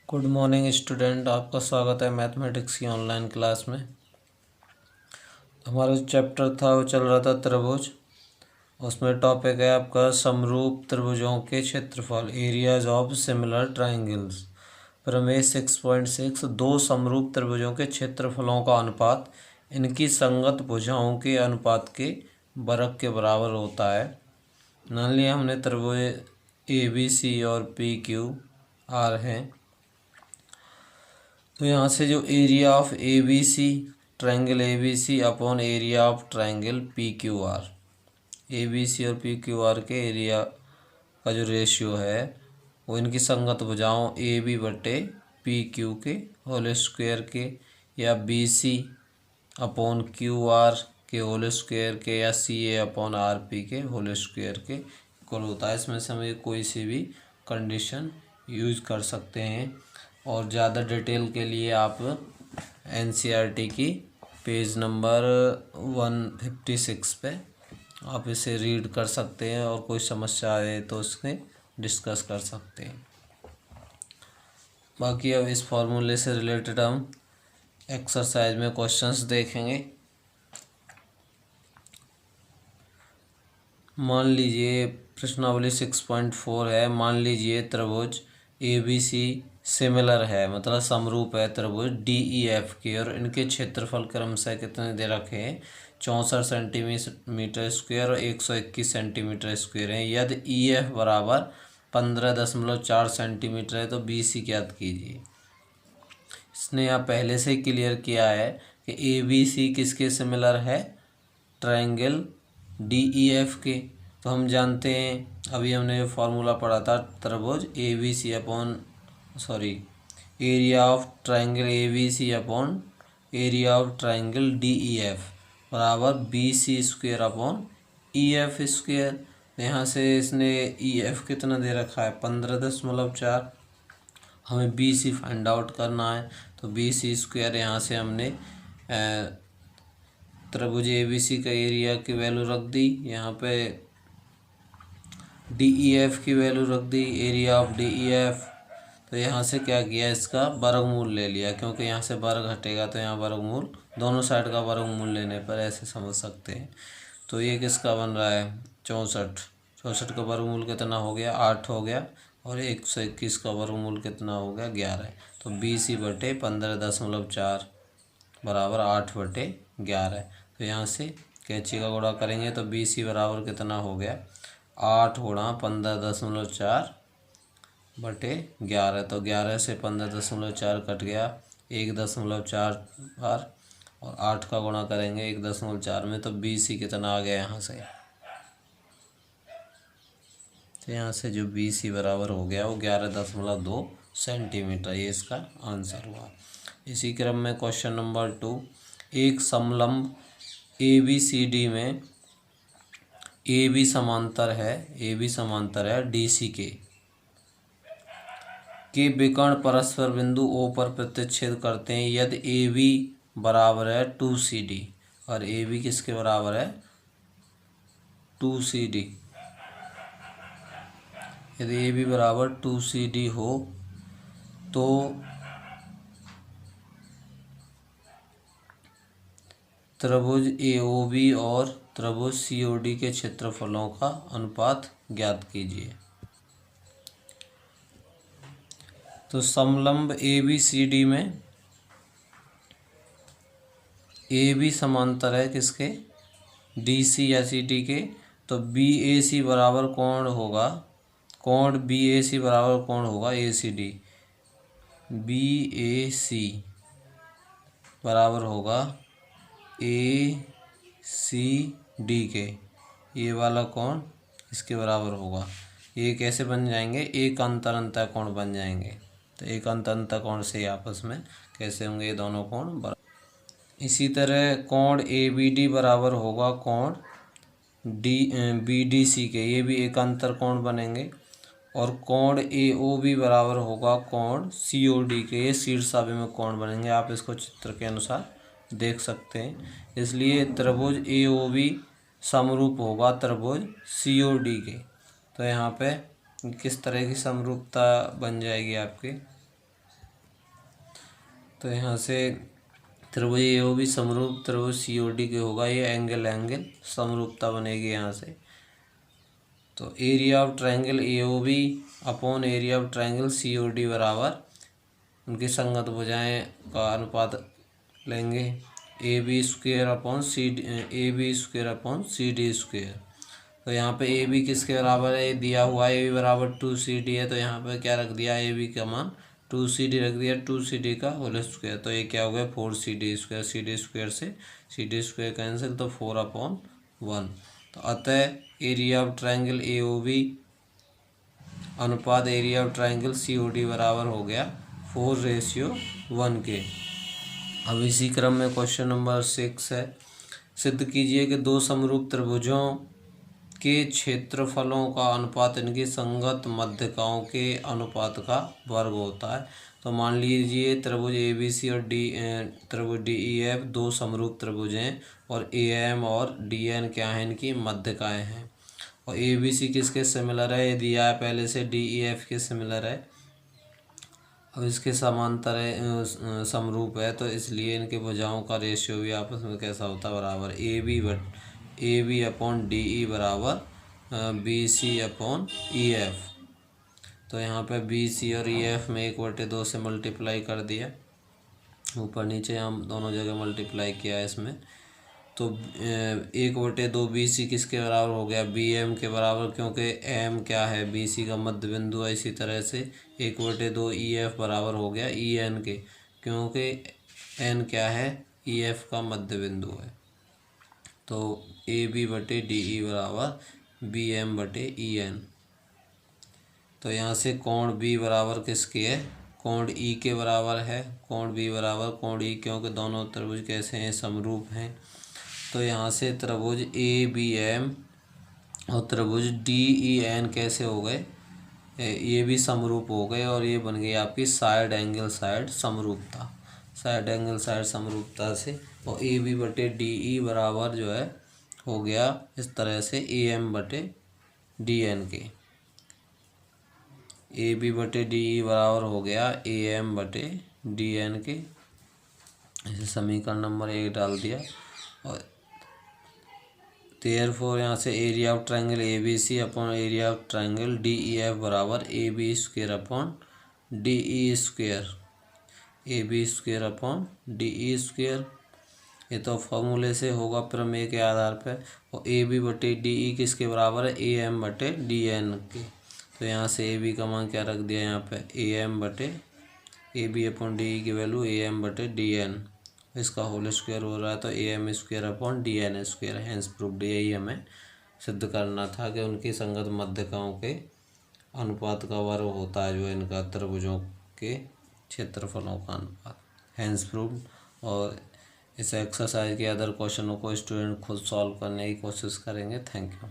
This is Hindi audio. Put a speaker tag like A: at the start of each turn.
A: गुड मॉर्निंग स्टूडेंट, आपका स्वागत है मैथमेटिक्स की ऑनलाइन क्लास में। हमारा जो चैप्टर था वो चल रहा था त्रिभुज। उसमें टॉपिक है आपका समरूप त्रिभुजों के क्षेत्रफल, एरियाज ऑफ सिमिलर ट्राइंगल्स। प्रमेय 6.6 दो समरूप त्रिभुजों के क्षेत्रफलों का अनुपात इनकी संगत भुजाओं के अनुपात के वर्ग के बराबर होता है। मान लिया हमने त्रिभुज ए बी सी और पी क्यू आर हैं, तो यहाँ से जो area of A B C, triangle A B C upon area of triangle P Q R, A B C और पी क्यू आर के एरिया का जो रेशियो है वो इनकी संगत भुजाओं ए बी बटे पी क्यू के होल स्क्वायर के, या B C upon Q R के होल स्क्वायर के, या C A upon R P के होल स्क्वायर के इक्वल होता है। इसमें से हमें कोई सी भी कंडीशन यूज कर सकते हैं। और ज़्यादा डिटेल के लिए आप एनसीईआरटी की पेज नंबर 156 पे आप इसे रीड कर सकते हैं और कोई समस्या आए तो उसमें डिस्कस कर सकते हैं। बाकी अब इस फॉर्मूले से रिलेटेड हम एक्सरसाइज में क्वेश्चंस देखेंगे। मान लीजिए प्रश्नावली 6.4 है। मान लीजिए त्रिभुज ए बी सी सिमिलर है, मतलब समरूप है त्रिभुज डी ई एफ के, और इनके क्षेत्रफल क्रमशः कितने दे रखे हैं, 64 सेंटीमीटर स्क्वायर और 121 सेंटीमीटर स्क्वायर है। यदि ई एफ बराबर 15.4 सेंटीमीटर है तो बी सी ज्ञात कीजिए। इसने यहाँ पहले से क्लियर किया है कि ए बी सी किसके सिमिलर है, ट्रायंगल डी ई एफ के। तो हम जानते हैं, अभी हमने जो फार्मूला पढ़ा था, त्रिभुज A B C upon area of triangle A B C upon area of triangle D E F बराबर B C square upon E F square. यहाँ से इसने ई एफ कितना दे रखा है, 15.4। हमें बी सी फाइंड आउट करना है, तो बी सी स्क्वेयर यहाँ से हमने त्रिभुज ए बी सी का एरिया की वैल्यू रख दी, यहाँ पे डी ई एफ की वैल्यू रख दी, area of D E F. तो यहाँ से क्या किया, इसका वर्गमूल ले लिया, क्योंकि यहाँ से वर्ग हटेगा तो यहाँ वर्गमूल, दोनों साइड का वर्गमूल लेने पर ऐसे समझ सकते हैं। तो ये किसका बन रहा है, 64 का वर्गमूल कितना हो गया, 8 हो गया, और 121 का वर्गमूल कितना हो गया, 11। तो 20/15.4 बराबर 8/11। तो यहाँ से कैंची का गुणा करेंगे तो बी सी बराबर कितना हो गया, 8 गुणा 15.4/11। तो 11 से 15.4 कट गया, 1.4 बार, और 8 का गुणा करेंगे 1.4 में, तो बी सी कितना आ गया यहाँ से। तो यहाँ से जो बी सी बराबर हो गया वो 11.2 सेंटीमीटर, ये इसका आंसर हुआ। इसी क्रम में क्वेश्चन नंबर 2, एक समलंब ए बी सी डी में ए बी समांतर है डी सी के विकर्ण परस्पर बिंदु ओ पर प्रतिच्छेद करते हैं। यदि ए बी बराबर है 2CD, और ए बी किसके बराबर है, 2CD। यदि ए बी बराबर 2CD हो तो त्रिभुज ए ओ बी और त्रिभुज सी ओ डी के क्षेत्रफलों का अनुपात ज्ञात कीजिए। तो समलंब ए बी सी डी में ए बी समांतर है किसके, डी सी या सी डी के, तो बी ए सी बराबर कोण होगा, कोण बी ए सी बराबर कोण होगा ए सी डी। बी ए सी बराबर होगा ए सी डी के, ये वाला कोण इसके बराबर होगा। ये कैसे बन जाएंगे, एक अंतर अंतर कोण बन जाएंगे। तो एक अंतर कोण से आपस में कैसे होंगे ये दोनों कोण बराबर। इसी तरह कोण ए बी डी बराबर होगा कोण डी बी डी सी के, ये भी एक अंतर कोण बनेंगे। और कोण ए ओ बी बराबर होगा कोण सी ओ डी के, ये शीर्षाभिमुख कोण बनेंगे। आप इसको चित्र के अनुसार देख सकते हैं। इसलिए त्रिभुज ए ओ बी समरूप होगा त्रिभुज सी ओ डी के। तो यहाँ पे किस तरह की समरूपता बन जाएगी आपकी, तो यहाँ से त्रिभुज AOB समरूप त्रिभुज COD के होगा, ये एंगल समरूपता बनेगी यहाँ से। तो area of triangle AOB upon area of triangle COD बराबर उनकी संगत भुजाएं का अनुपात लेंगे, AB square upon CD square. तो यहाँ पे AB किसके बराबर है, ये दिया हुआ है AB बराबर 2CD है, तो यहाँ पे क्या रख दिया, AB का मान 2CD रख दिया, 2CD का होल स्क्वायर। तो ये क्या हो गया 4CD स्क्वायर, CD स्क्वायर से CD स्क्वायर कैंसिल, तो 4/1। तो अतः एरिया ऑफ ट्रायंगल AOB अनुपात एरिया ऑफ ट्रायंगल COD बराबर हो गया 4:1 के। अब इसी क्रम में क्वेश्चन नंबर 6 है, सिद्ध कीजिए कि दो समरूप त्रिभुजों के क्षेत्रफलों का अनुपात इनकी संगत मध्यकाओं के अनुपात का वर्ग होता है। तो मान लीजिए त्रिभुज ABC और त्रिभुज DEF दो समरूप त्रिभुज हैं और AM और DN क्या है, इनकी मध्यकाएं हैं। और ABC किसके सिमिलर है, ये दिया है पहले से, DEF के सिमिलर है। अब इसके समांतर है, समरूप है, तो इसलिए इनके भुजाओं का रेशियो भी आपस में कैसा होता है, बराबर AB अपॉन DE बराबर BC अपॉन EF। तो यहाँ पे BC और EF में 1/2 से मल्टीप्लाई कर दिया, ऊपर नीचे हम दोनों जगह मल्टीप्लाई किया है इसमें। तो 1/2 BC किसके बराबर हो गया, BM के बराबर, क्योंकि M क्या है, BC का मध्य बिंदु है। इसी तरह से 1/2 EF बराबर हो गया EN के, क्योंकि N क्या है, EF का मध्य बिंदु है। तो AB/DE बराबर BM/EN। तो यहाँ से कोण B बराबर किसके है, कोण E के बराबर है। कोण B बराबर कोण E, क्योंकि दोनों त्रिभुज कैसे हैं, समरूप हैं। तो यहाँ से त्रिभुज ABM और त्रिभुज DEN कैसे हो गए, ये भी समरूप हो गए, और ये बन गई आपकी साइड एंगल साइड समरूपता। साइड एंगल साइड समरूपता से और AB/DE बराबर जो है हो गया इस तरह से AM/DN के। AB/DE बराबर हो गया AM/DN के। इसे समीकरण नंबर 1 डाल दिया। और देयरफॉर यहाँ से area of triangle ABC upon area of triangle DEF बराबर AB square upon DE square, AB square upon DE square. ये तो फॉर्मूले से होगा प्रमेय के आधार पर। और AB/DE किसके बराबर है, AM/DN के। तो यहाँ से AB का मान क्या रख दिया, यहाँ पे AB/DE की वैल्यू AM/DN, इसका होल स्क्वायर हो रहा है, तो AM square upon DN square. Hence proved. यही हमें सिद्ध करना था कि उनकी संगत मध्यकाओं के अनुपात का वर्ग होता है, जो इनका त्रिभुजों के क्षेत्रफलों का अनुपात। Hence proved. और इस एक्सरसाइज के अदर क्वेश्चनों को स्टूडेंट खुद सॉल्व करने की कोशिश करेंगे। Thank you.